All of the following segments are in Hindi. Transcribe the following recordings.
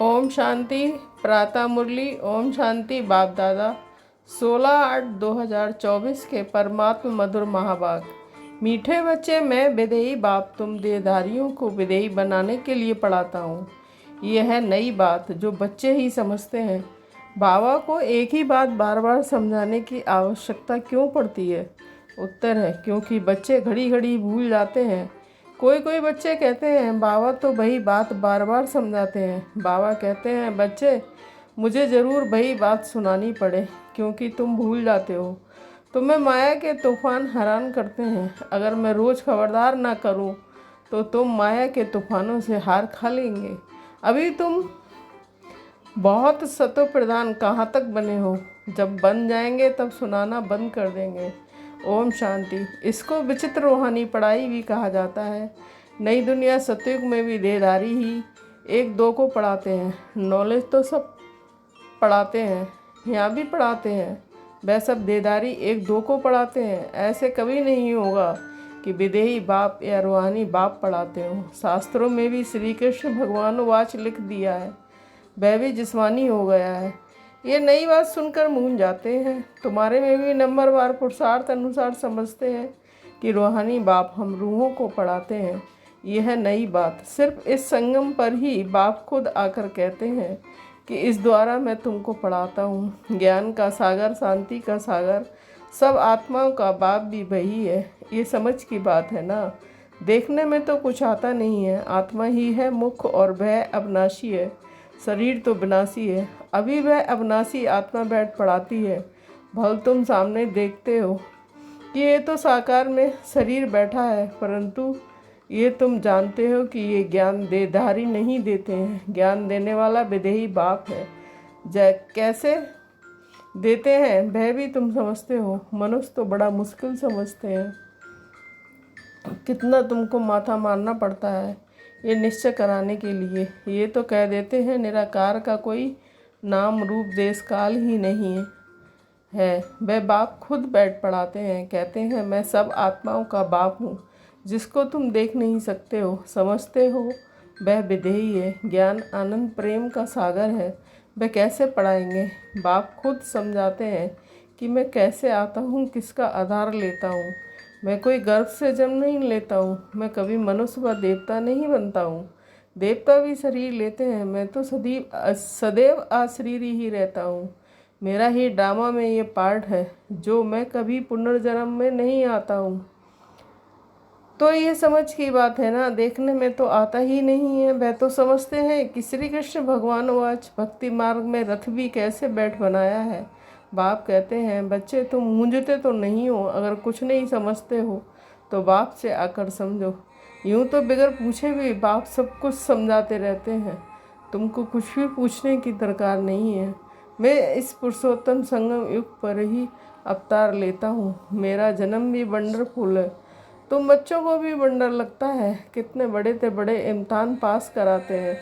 ओम शांति। प्रातः मुरली। ओम शांति। बाप दादा 16/8/2024 के परमात्म मधुर महाभाग। मीठे बच्चे, मैं विदेही बाप तुम देहधारियों को विदेही बनाने के लिए पढ़ाता हूँ। यह है नई बात जो बच्चे ही समझते हैं। बाबा को एक ही बात बार बार समझाने की आवश्यकता क्यों पड़ती है? उत्तर है क्योंकि बच्चे घड़ी घड़ी भूल जाते हैं। कोई कोई बच्चे कहते हैं बाबा तो वही बात बार बार समझाते हैं। बाबा कहते हैं बच्चे, मुझे ज़रूर वही बात सुनानी पड़े क्योंकि तुम भूल जाते हो। तुम्हें माया के तूफान हैरान करते हैं। अगर मैं रोज़ खबरदार ना करूं तो तुम माया के तूफानों से हार खा लेंगे। अभी तुम बहुत सतो प्रधान कहाँ तक बने हो? जब बन जाएंगे तब सुनाना बंद कर देंगे। ओम शांति। इसको विचित्र रूहानी पढ़ाई भी कहा जाता है। नई दुनिया सतयुग में भी देहधारी ही एक दो को पढ़ाते हैं। नॉलेज तो सब पढ़ाते हैं, यहाँ भी पढ़ाते हैं। वह सब देहधारी एक दो को पढ़ाते हैं। ऐसे कभी नहीं होगा कि विदेही बाप या रूहानी बाप पढ़ाते हों। शास्त्रों में भी श्री कृष्ण भगवान वाच लिख दिया है, वह भी जिस्मानी हो गया है। ये नई बात सुनकर मूंझ जाते हैं। तुम्हारे में भी नंबरवार पुरुषार्थ अनुसार समझते हैं कि रूहानी बाप हम रूहों को पढ़ाते हैं। यह है नई बात। सिर्फ इस संगम पर ही बाप खुद आकर कहते हैं कि इस द्वारा मैं तुमको पढ़ाता हूँ। ज्ञान का सागर, शांति का सागर, सब आत्माओं का बाप भी वही है। ये समझ की बात है ना। देखने में तो कुछ आता नहीं है। आत्मा ही है मुख्य और वह अविनाशी है। शरीर तो विनाशी है। अभी वह अविनाशी आत्मा बैठ पढ़ाती है। भल तुम सामने देखते हो कि ये तो साकार में शरीर बैठा है, परंतु ये तुम जानते हो कि ये ज्ञान देहधारी नहीं देते हैं। ज्ञान देने वाला विदेही बाप है। कैसे देते हैं वह भी तुम समझते हो। मनुष्य तो बड़ा मुश्किल समझते हैं। कितना तुमको माथा मारना पड़ता है ये निश्चय कराने के लिए। ये तो कह देते हैं निराकार का कोई नाम रूप देश काल ही नहीं है। वह बाप खुद बैठ पढ़ाते हैं। कहते हैं मैं सब आत्माओं का बाप हूँ। जिसको तुम देख नहीं सकते हो, समझते हो, वह विदेही है। ज्ञान आनंद प्रेम का सागर है। वह कैसे पढ़ाएंगे? बाप खुद समझाते हैं कि मैं कैसे आता हूँ, किसका आधार लेता हूँ। मैं कोई गर्भ से जन्म नहीं लेता हूँ। मैं कभी मनुष्य व देवता नहीं बनता हूँ। देवता भी शरीर लेते हैं। मैं तो सदैव अशरीरी ही रहता हूँ। मेरा ही ड्रामा में ये पार्ट है जो मैं कभी पुनर्जन्म में नहीं आता हूँ। तो ये समझ की बात है ना। देखने में तो आता ही नहीं है। वह तो समझते हैं कि श्री कृष्ण भगवान वाच भक्ति मार्ग में रथ भी कैसे बैठ बनाया है। बाप कहते हैं बच्चे तुम मूंझते तो नहीं हो। अगर कुछ नहीं समझते हो तो बाप से आकर समझो। यूँ तो बिगर पूछे भी बाप सब कुछ समझाते रहते हैं। तुमको कुछ भी पूछने की दरकार नहीं है। मैं इस पुरुषोत्तम संगम युग पर ही अवतार लेता हूँ। मेरा जन्म भी वंडरफुल है। तुम बच्चों को भी वंडर लगता है। कितने बड़े से बड़े इम्तहान पास कराते हैं।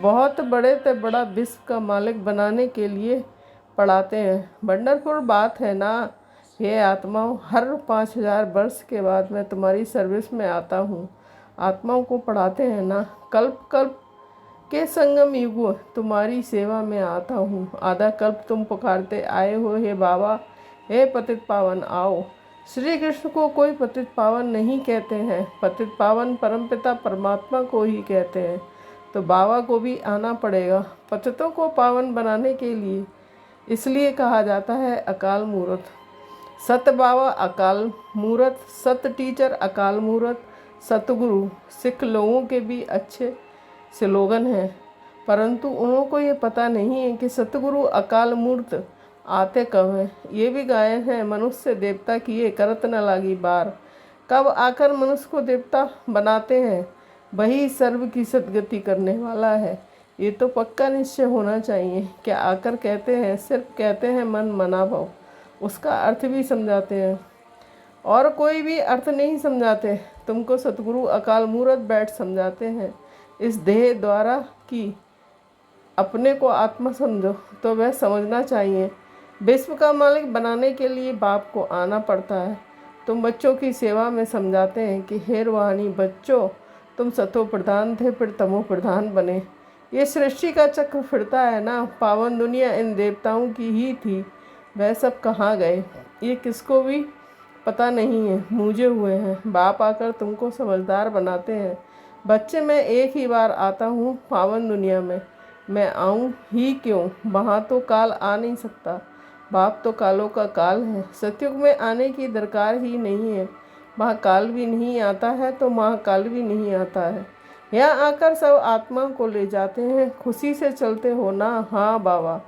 बहुत बड़े से बड़ा विश्व का मालिक बनाने के लिए पढ़ाते हैं। वंडरफुल बात है ना। ये आत्माओं, हर 5000 वर्ष के बाद मैं तुम्हारी सर्विस में आता हूँ। आत्माओं को पढ़ाते हैं ना। कल्प कल्प के संगम युग तुम्हारी सेवा में आता हूँ। आधा कल्प तुम पुकारते आए हो, हे बाबा, हे पतित पावन आओ। श्री कृष्ण को कोई पतित पावन नहीं कहते हैं। पतित पावन परमपिता परमात्मा को ही कहते हैं। तो बाबा को भी आना पड़ेगा पतितों को पावन बनाने के लिए। इसलिए कहा जाता है अकाल मूर्त। सत बाबा अकाल मूर्त, सत टीचर अकाल मूर्त, सतगुरु सिख लोगों के भी अच्छे स्लोगन हैं, परंतु उन्हों को ये पता नहीं है कि सतगुरु अकाल मूर्त आते कब हैं। ये भी गायन है मनुष्य देवता किए करत न लागी बार। कब आकर मनुष्य को देवता बनाते हैं, वही सर्व की सदगति करने वाला है। ये तो पक्का निश्चय होना चाहिए। क्या आकर कहते हैं, सिर्फ कहते हैं मन मना भाव, उसका अर्थ भी समझाते हैं और कोई भी अर्थ नहीं समझाते। तुमको सतगुरु अकाल मूर्त बैठ समझाते हैं इस देह द्वारा कि अपने को आत्मा समझो। तो वह समझना चाहिए विश्व का मालिक बनाने के लिए बाप को आना पड़ता है। तुम बच्चों की सेवा में समझाते हैं कि हे रूहानी बच्चों, तुम सतो प्रधान थे फिर तमो प्रधान बने। ये सृष्टि का चक्र फिरता है ना, पावन दुनिया इन देवताओं की ही थी, वह सब कहाँ गए ये किसको भी पता नहीं है, मूझे हुए हैं। बाप आकर तुमको समझदार बनाते हैं। बच्चे, मैं एक ही बार आता हूँ पावन दुनिया में, मैं आऊँ ही क्यों, वहाँ तो काल आ नहीं सकता। बाप तो कालों का काल है, सतयुग में आने की दरकार ही नहीं है। वहाँ काल भी नहीं आता है तो महाकाल भी नहीं आता है। यहाँ आकर सब आत्मा को ले जाते हैं। खुशी से चलते हो ना? हाँ बाबा,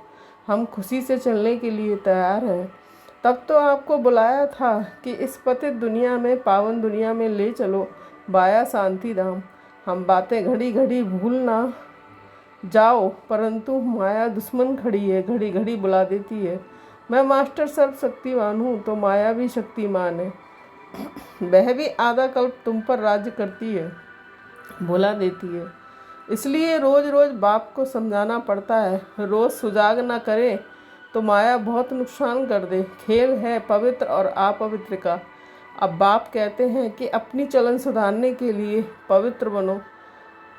हम खुशी से चलने के लिए तैयार हैं। तब तो आपको बुलाया था कि इस पतित दुनिया में, पावन दुनिया में ले चलो, बाया शांति धाम। हम बातें घड़ी घड़ी भूल ना जाओ, परंतु माया दुश्मन खड़ी है, घड़ी घड़ी बुला देती है। मैं मास्टर सर्वशक्तिमान हूँ तो माया भी शक्तिमान है, वह भी आधा कल्प तुम पर राज्य करती है, भुला देती है। इसलिए रोज़ रोज़ बाप को समझाना पड़ता है। रोज़ सुजाग ना करे तो माया बहुत नुकसान कर दे। खेल है पवित्र और अपवित्र का। अब बाप कहते हैं कि अपनी चलन सुधारने के लिए पवित्र बनो।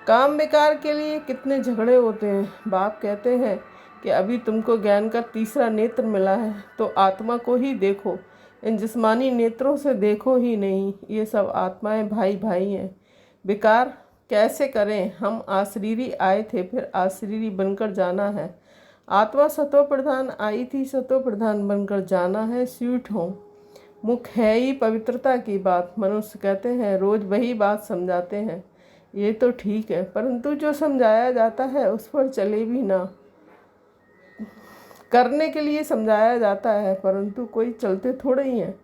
काम विकार के लिए कितने झगड़े होते हैं। बाप कहते हैं कि अभी तुमको ज्ञान का तीसरा नेत्र मिला है तो आत्मा को ही देखो, इन जिस्मानी नेत्रों से देखो ही नहीं। ये सब आत्माएं भाई भाई हैं। विकार कैसे करें? हम आशरीरी आए थे, फिर आशरीरी बनकर जाना है। आत्मा सतो प्रधान आई थी, सतो प्रधान बनकर जाना है। स्वीट हो मुख है ही पवित्रता की बात। मनुष्य कहते हैं रोज़ वही बात समझाते हैं, ये तो ठीक है, परंतु जो समझाया जाता है उस पर चले भी ना। करने के लिए समझाया जाता है, परंतु कोई चलते थोड़े ही हैं,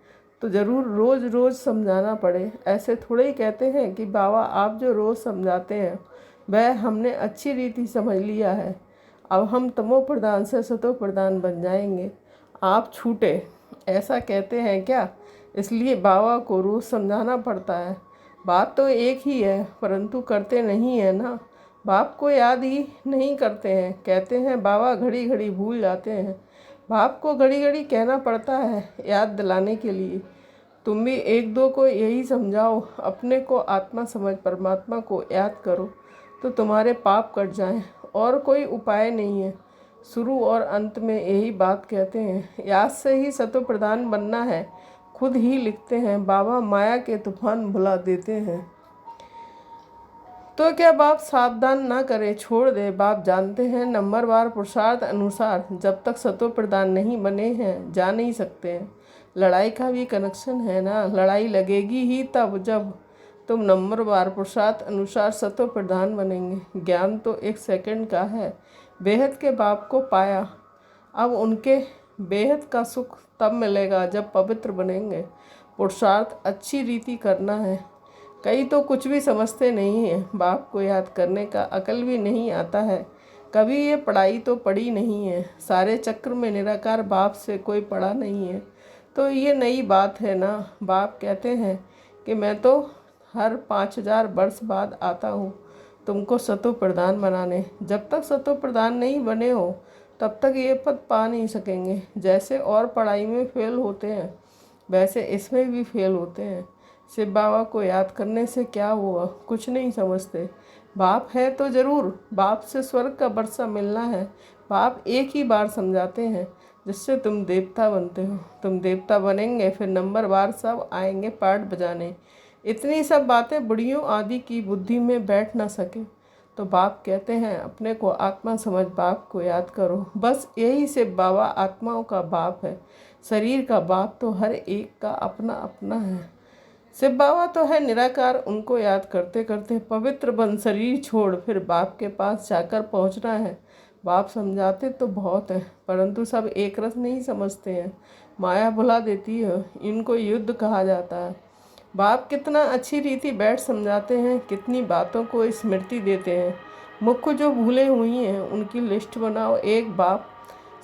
तो ज़रूर रोज़ रोज़ समझाना पड़े। ऐसे थोड़े ही कहते हैं कि बाबा आप जो रोज़ समझाते हैं वह हमने अच्छी रीति समझ लिया है, अब हम तमो प्रधान से सतो प्रधान बन जाएंगे, आप छूटे, ऐसा कहते हैं क्या? इसलिए बाबा को रोज़ समझाना पड़ता है। बात तो एक ही है, परंतु करते नहीं है ना। बाप को याद ही नहीं करते हैं। कहते हैं बाबा घड़ी घड़ी भूल जाते हैं। बाप को घड़ी घड़ी कहना पड़ता है याद दिलाने के लिए। तुम भी एक दो को यही समझाओ, अपने को आत्मा समझ परमात्मा को याद करो तो तुम्हारे पाप कट जाएं, और कोई उपाय नहीं है। शुरू और अंत में यही बात कहते हैं, याद से ही सतो प्रधान बनना है। खुद ही लिखते हैं बाबा माया के तूफान भुला देते हैं। तो क्या बाप सावधान ना करे, छोड़ दे? बाप जानते हैं नंबरवार पुरुषार्थ अनुसार जब तक सतो प्रधान नहीं बने हैं जा नहीं सकते हैं। लड़ाई का भी कनेक्शन है ना। लड़ाई लगेगी ही तब जब तुम नंबरवार पुरुषार्थ अनुसार सतो प्रधान बनेंगे। ज्ञान तो 1 सेकंड का है। बेहद के बाप को पाया, अब उनके बेहद का सुख तब मिलेगा जब पवित्र बनेंगे। पुरुषार्थ अच्छी रीति करना है। कई तो कुछ भी समझते नहीं हैं। बाप को याद करने का अकल भी नहीं आता है। कभी ये पढ़ाई तो पढ़ी नहीं है। सारे चक्र में निराकार बाप से कोई पढ़ा नहीं है, तो ये नई बात है ना। बाप कहते हैं कि मैं तो हर 5000 वर्ष बाद आता हूँ तुमको सतो प्रधान बनाने। जब तक सतो प्रधान नहीं बने हो तब तक ये पद पा नहीं सकेंगे। जैसे और पढ़ाई में फेल होते हैं वैसे इसमें भी फेल होते हैं। शिव बाबा को याद करने से क्या हुआ? कुछ नहीं समझते। बाप है तो ज़रूर, बाप से स्वर्ग का वर्षा मिलना है। बाप एक ही बार समझाते हैं जिससे तुम देवता बनते हो। तुम देवता बनेंगे फिर नंबरवार सब आएंगे पाठ बजाने। इतनी सब बातें बुढ़ियों आदि की बुद्धि में बैठ ना सके तो बाप कहते हैं अपने को आत्मा समझ बाप को याद करो। बस यही से बाबा आत्माओं का बाप है। शरीर का बाप तो हर एक का अपना अपना है। शिव बाबा तो है निराकार, उनको याद करते करते पवित्र बन शरीर छोड़ फिर बाप के पास जाकर पहुंचना है। बाप समझाते तो बहुत है, परंतु सब एक रस नहीं समझते हैं। माया भुला देती है। इनको युद्ध कहा जाता है। बाप कितना अच्छी रीति बैठ समझाते हैं, कितनी बातों को स्मृति देते हैं। मुख्य जो भूले हुई हैं उनकी लिस्ट बनाओ। एक बाप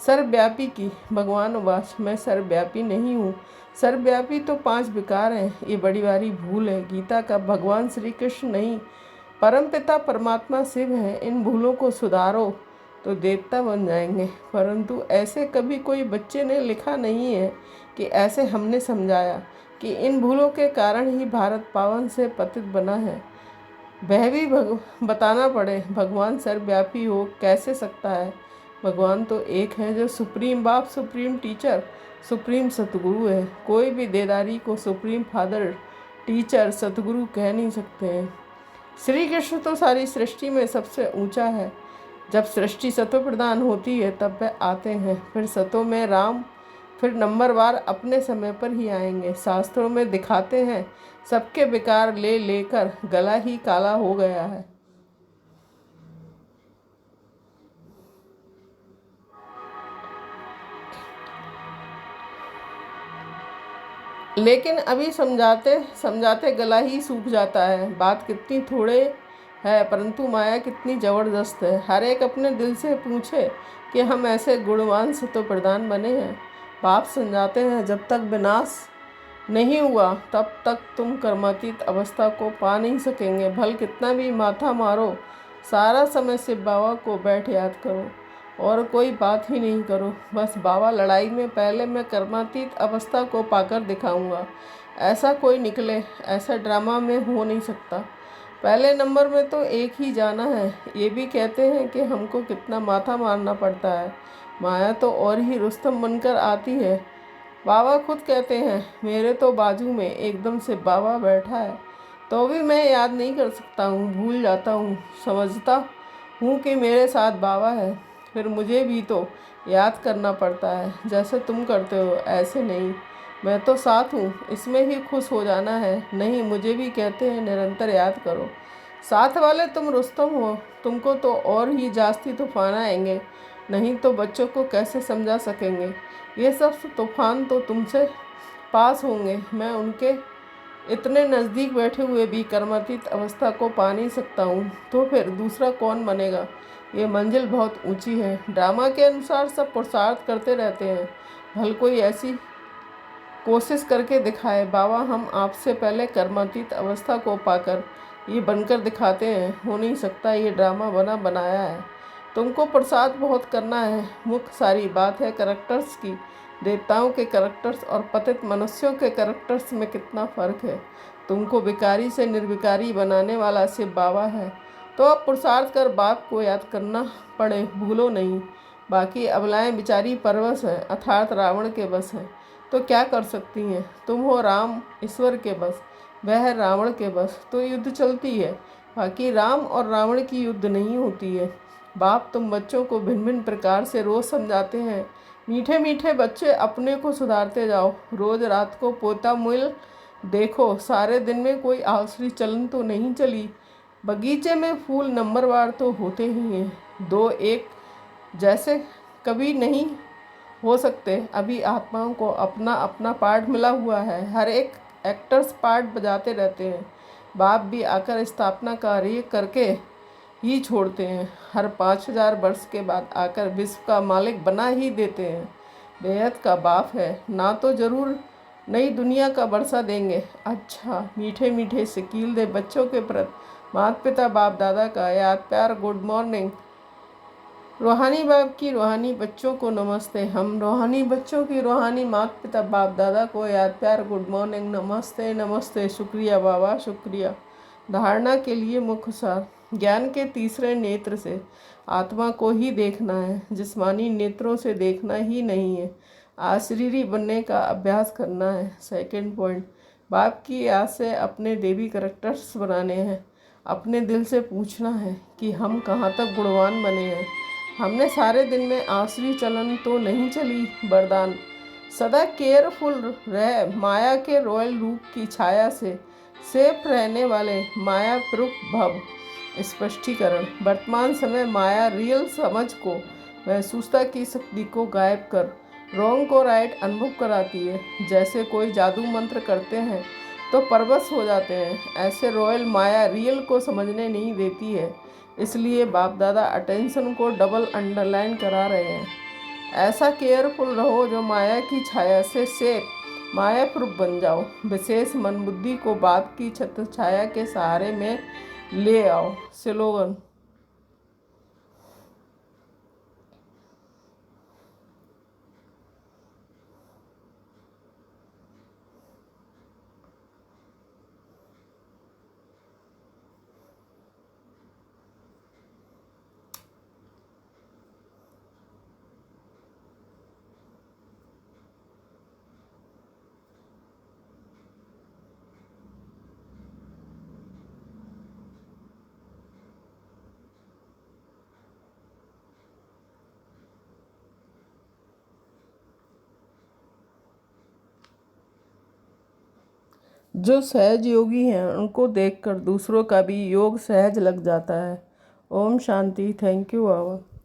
सर्वव्यापी की। भगवान वाच मैं सर्वव्यापी नहीं हूँ। सर्वव्यापी तो 5 विकार हैं, ये बड़ी वारी भूल है। गीता का भगवान श्री कृष्ण नहीं, परमपिता परमात्मा शिव है। इन भूलों को सुधारो तो देवता बन जाएंगे। परंतु ऐसे कभी कोई बच्चे ने लिखा नहीं है कि ऐसे हमने समझाया कि इन भूलों के कारण ही भारत पावन से पतित बना है। वह भी बताना पड़े। भगवान सर्वव्यापी हो कैसे सकता है? भगवान तो एक है, जो सुप्रीम बाप, सुप्रीम टीचर, सुप्रीम सतगुरु है। कोई भी देदारी को सुप्रीम फादर, टीचर, सतगुरु कह नहीं सकते हैं। श्री कृष्ण तो सारी सृष्टि में सबसे ऊंचा है। जब सृष्टि सतो प्रधान होती है तब वह आते हैं, फिर सतों में राम, फिर नंबरवार अपने समय पर ही आएंगे। शास्त्रों में दिखाते हैं सबके विकार ले लेकर गला ही काला हो गया है। लेकिन अभी समझाते समझाते गला ही सूख जाता है। बात कितनी थोड़े है परंतु माया कितनी ज़बरदस्त है। हर एक अपने दिल से पूछे कि हम ऐसे गुणवान सतो प्रधान बने हैं। बाप समझाते हैं जब तक विनाश नहीं हुआ तब तक तुम कर्मातीत अवस्था को पा नहीं सकेंगे। भल कितना भी माथा मारो, सारा समय शिव बाबा को बैठ याद करो और कोई बात ही नहीं करो। बस बाबा लड़ाई में पहले मैं कर्मातीत अवस्था को पाकर दिखाऊंगा। ऐसा कोई निकले, ऐसा ड्रामा में हो नहीं सकता। पहले नंबर में तो एक ही जाना है। ये भी कहते हैं कि हमको कितना माथा मारना पड़ता है। माया तो और ही रुस्तम बनकर आती है। बाबा खुद कहते हैं मेरे तो बाजू में एकदम से बाबा बैठा है, तो भी मैं याद नहीं कर सकता हूँ, भूल जाता हूँ। समझता हूँ कि मेरे साथ बाबा है, फिर मुझे भी तो याद करना पड़ता है। जैसे तुम करते हो ऐसे नहीं, मैं तो साथ हूँ, इसमें ही खुश हो जाना है। नहीं, मुझे भी कहते हैं निरंतर याद करो। साथ वाले तुम रुस्तम हो, तुमको तो और ही जास्ती तूफान आएंगे। नहीं तो बच्चों को कैसे समझा सकेंगे? ये सब तूफान तो तुमसे पास होंगे। मैं उनके इतने नज़दीक बैठे हुए भी कर्मातीत अवस्था को पा नहीं सकता हूँ, तो फिर दूसरा कौन बनेगा? ये मंजिल बहुत ऊंची है। ड्रामा के अनुसार सब पुरुषार्थ करते रहते हैं, भल कोई ऐसी कोशिश करके दिखाए। बाबा हम आपसे पहले कर्मातीत अवस्था को पाकर ये बनकर दिखाते हैं। हो नहीं सकता, ये ड्रामा बना बनाया है। तुमको प्रसाद बहुत करना है। मुख्य सारी बात है करैक्टर्स की। देवताओं के करैक्टर्स और पतित मनुष्यों के करैक्टर्स में कितना फ़र्क है। तुमको विकारी से निर्विकारी बनाने वाला शिव बाबा है, तो अब पुरुषार्थ कर बाप को याद करना पड़े, भूलो नहीं। बाकी अबलाएं बेचारी परवश हैं, अर्थात रावण के बस हैं, तो क्या कर सकती हैं? तुम हो राम ईश्वर के बस, वह है रावण के बस, तो युद्ध चलती है। बाकी राम और रावण की युद्ध नहीं होती है। बाप तुम बच्चों को भिन्न भिन्न प्रकार से रोज़ समझाते हैं। मीठे मीठे बच्चे अपने को सुधारते जाओ। रोज़ रात को पोता मुल देखो, सारे दिन में कोई आसुरी चलन तो नहीं चली। बगीचे में फूल नंबरवार तो होते ही हैं, दो एक जैसे कभी नहीं हो सकते। अभी आत्माओं को अपना अपना पार्ट मिला हुआ है, हर एक एक्टर्स पार्ट बजाते रहते हैं। बाप भी आकर स्थापना कार्य करके ही छोड़ते हैं। हर 5000 वर्ष के बाद आकर विश्व का मालिक बना ही देते हैं। बेहद का बाप है ना, तो ज़रूर नई दुनिया का वर्षा देंगे। अच्छा मीठे मीठे शकील दे बच्चों के प्रति माता पिता बाप दादा का याद प्यार गुड मॉर्निंग। रूहानी बाप की रूहानी बच्चों को नमस्ते। हम रूहानी बच्चों की रूहानी माता पिता बाप दादा को याद प्यार गुड मॉर्निंग, नमस्ते नमस्ते, शुक्रिया बाबा शुक्रिया। धारणा के लिए मुख्य सार। ज्ञान के तीसरे नेत्र से आत्मा को ही देखना है, जिस्मानी नेत्रों से देखना ही नहीं है। आशरीरी बनने का अभ्यास करना है। सेकंड पॉइंट, बाप की याद से अपने देवी करैक्टर्स बनाने हैं। अपने दिल से पूछना है कि हम कहाँ तक गुणवान बने हैं। हमने सारे दिन में आसुरी चलन तो नहीं चली। वरदान, सदा केयरफुल रह माया के रॉयल रूप की छाया से सेफ रहने वाले माया प्रूफ भव। स्पष्टीकरण, वर्तमान समय माया रियल समझ को, महसूसता की शक्ति को गायब कर रॉन्ग को राइट अनुभव कराती है। जैसे कोई जादू मंत्र करते हैं तो परवश हो जाते हैं, ऐसे रॉयल माया रियल को समझने नहीं देती है। इसलिए बाप दादा अटेंशन को डबल अंडरलाइन करा रहे हैं। ऐसा केयरफुल रहो जो माया की छाया से सेफ माया प्रूफ बन जाओ। विशेष मन बुद्धि को बाप की छत्र छाया के सहारे में ले आओ। स्लोगन, जो सहज योगी हैं उनको देखकर दूसरों का भी योग सहज लग जाता है। ओम शांति। Thank you Baba.